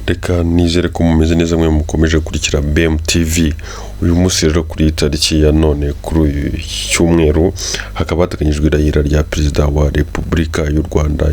Reka nizere ko mumeze neza mwe mukomeje kurikira BMTV. Uyu munsi rero kuri tariki ya none kuri uyu cyumweru hakaba hateganyijwe irahira rya Perezida wa Repubulika y'u Rwanda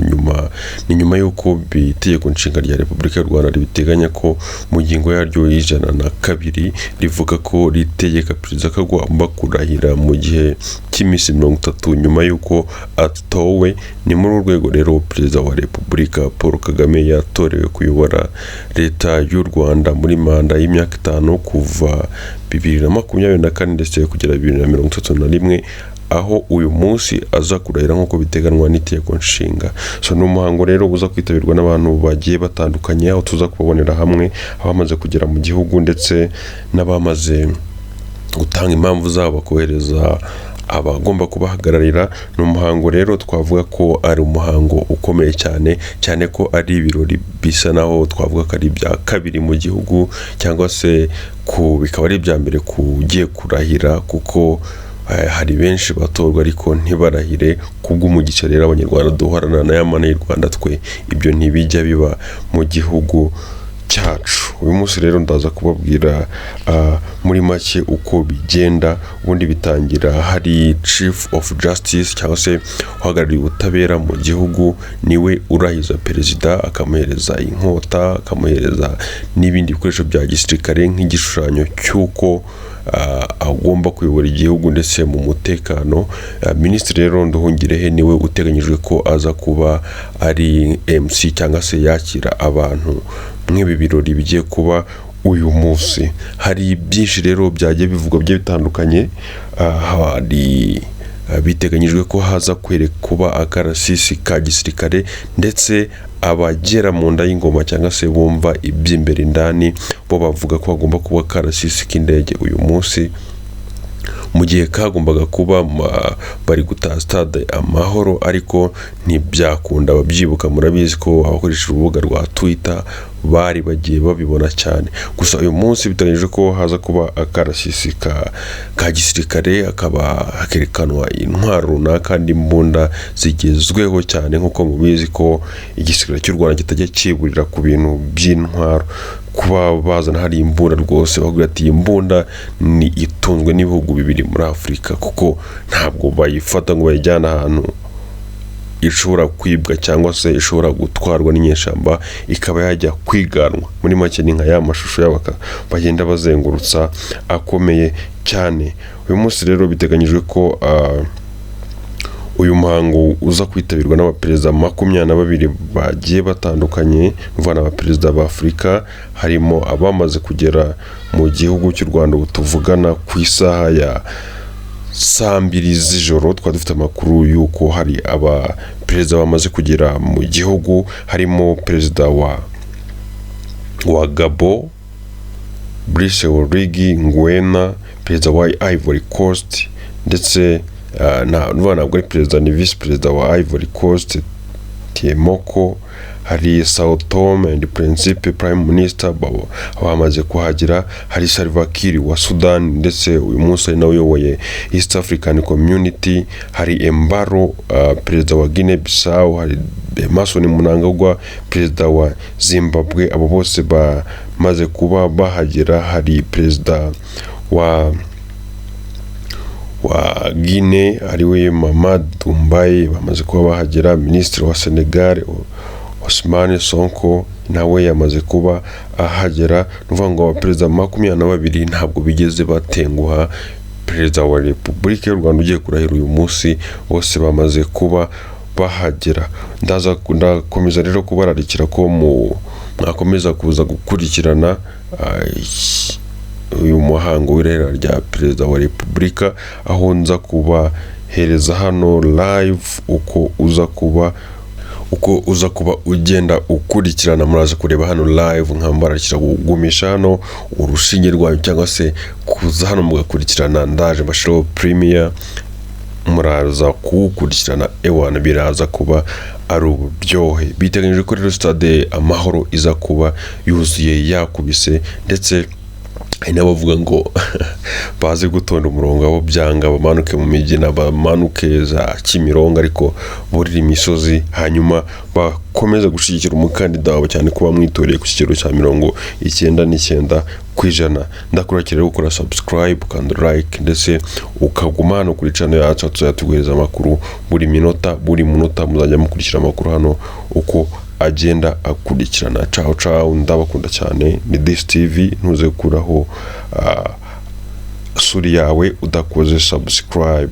nyuma y'uko itegeko nshinga rya Repubulika y'u Rwanda ribiteganya ko mu ngingo yaryo y'102 rivuga ko ritegeka Perezida ko agomba kurahira mu gihe cy'iminsi 30 nyuma y'uko atowe. Ni muri urwego rero Perezida wa Repubulika Paul Kagame yatorewe kuyobora leta y'u Rwanda muri manda y'imyaka 5 kuva 2024 ndetse kugera 2031, aho uyu munsi aza kurahira nk'uko biteganwa n'itegeko nshinga. Ni umuhango rero uza kwitabirwa n'abantu bagiye batandukanye, aho tuza kubabonera hamwe abamaze kugera mu gihugu ndetse n'abamaze gutanga impamvu zabo kohereza abagomba kubahagararira. Ni umuhango rero twavuga ko ari umuhango ukomeye cyane ko ari ibirori bisa naho twavuga ko ari bya kabiri mu gihugu, cyangwa se bikaba ari ibya mbere kugiye kurahira, kuko hari benshi batorwa ariko ntibarahire kubw'umugisha rero abanyarwanda duhorana na yamana y'u Rwanda twe ibyo ntibijya biba mu gihugu cyacu. Uyu munsi rero ndaza kubabwira muri make uko bigenda. Ubundi bitangira hari Chief of Justice cyangwa se uhagarariye ubutabera mu gihugu, niwe urahiza perezida, akamuhereza inkota, akamuhereza n'ibindi bikoresho bya gisirikare nk'igishushanyo cy'uko agomba kuyobora igihugu ndetse mu mutekano. Minisitiri rero Nduhungirehe niwe uteganyijwe ko aza kuba ari MC cyangwa se yakira abantu nk'ibi birori bigiye kuba uyu munsi. Hari byinshi rero byagiye bivugwa bye bitandukanye. Hari biteganyijwe ko haza kuba akarasisi ka gisirikare, ndetse abagera mu nda y'ingoma cyangwa se bumva iby'imbere indani bo bavuga ko bagomba kuba karasisi k'indege uyu munsi, mu gihe kagombaga kuba bari gutaha stade Amahoro, ariko ntibyakunda. Babyibuka, murabizi ko abakoresha urubuga rwa Twitter bari bagiye babibona cyane. Gusa uyu munsi biteganyijwe ko haza kuba akarasisi ka gisirikare, akaba hakerekanwa intwaro runaka n'imbunda zigezweho cyane, nk'uko mubizi ko igisirikare cy'u Rwanda kitajya kiburira ku bintu by'intwaro. Kuba bazana hari imbunda rwose bavuga ati imbunda ni itunzwe n'ibihugu bibiri muri Afurika, kuko ntabwo bayifata ngo bayijyane ahantu ishobora kwibwa cyangwa se ishobora gutwarwa n'inyeshyamba ikaba yajya kwiganwa. Muri make ni nka ya mashusho bagenda bazengurutsa akomeye cyane. Uyu munsi rero biteganyijwe ko uyu muhango uza kwitabirwa n'abaperezida 22 bagiye batandukanye, bavana abaperezida ba Afurika. Harimo abamaze kugera mu gihugu cy'u Rwanda ubu tuvugana ku isaha ya 2:00 z'ijoro. Twari dufite amakuru y'uko hari abaperezida bamaze kugera mu gihugu, harimo perezida wa Gabon Brice Oligui Nguema, perezida wa Ivory Coast, ndetse ntabwo ari perezida, ni vice perezida wa Ivory Coast Tiemoko. Hari Sao Tome and Principe Prime Minister bamaze kuhagera. Hari Salva Kiir wa Sudan, ndetse uyu munsi ari nawe uyoboye East African Community. Hari Embaro perezida wa Guinea Bissau. Hari Emmerson Mnangagwa perezida wa Zimbabwe. Abo bose bamaze kuba bahagera. Hari perezida wa Guinea ariwe Mamadou Mbaye, bamaze kuba bahagera. Minisitiri wa Senegal Ousmane Sonko nawe yamaze kuba ahagera. Nuvuga ngo abaperezida 22 ntabwo bigeze batenguha Perezida wa Repubulika y'u Rwanda ugiye kurahira uyu munsi, bose bamaze kuba bahagera. Ndakomeza rero kubararikira ko mwakomeza kuza gukurikirana uyu muhango w'irahira rya Perezida wa Repubulika, aho nza kubahereza hano live uko uza kuba ugenda ukurikirana. Muraza kureba hano live, nkambarakira kugumisha hano urushinge rwanyu, cyangwa se kuza hano mugakurikirana. Ndaje bashiraho premier, muraza kuwukurikirana. Ewana biraza kuba ari uburyohe. Biteganyijwe ko rero stade Amahoro iza kuba yuzuye yakubise, ndetse hari n'abavuga ngo baze gutonda umurongo abo byanga bamanuke mu migina bamanuke za Kimirongo ariko burira imisozi hanyuma bakomeza gushyigikira umukandida wabo cyane kuba mwitoreye ku kigero cya 99%. Ndakurakira gukora subscribe kandi like ndetse ukaguma hano kuri channel yacu tuzatuguhereza amakuru buri munota muzajya mukurikira amakuru hano uko agenda akurikirana. Ciao ndabakunda cyane. Ni This TV, ntuze kuraho suri yawe udakoze subscribe.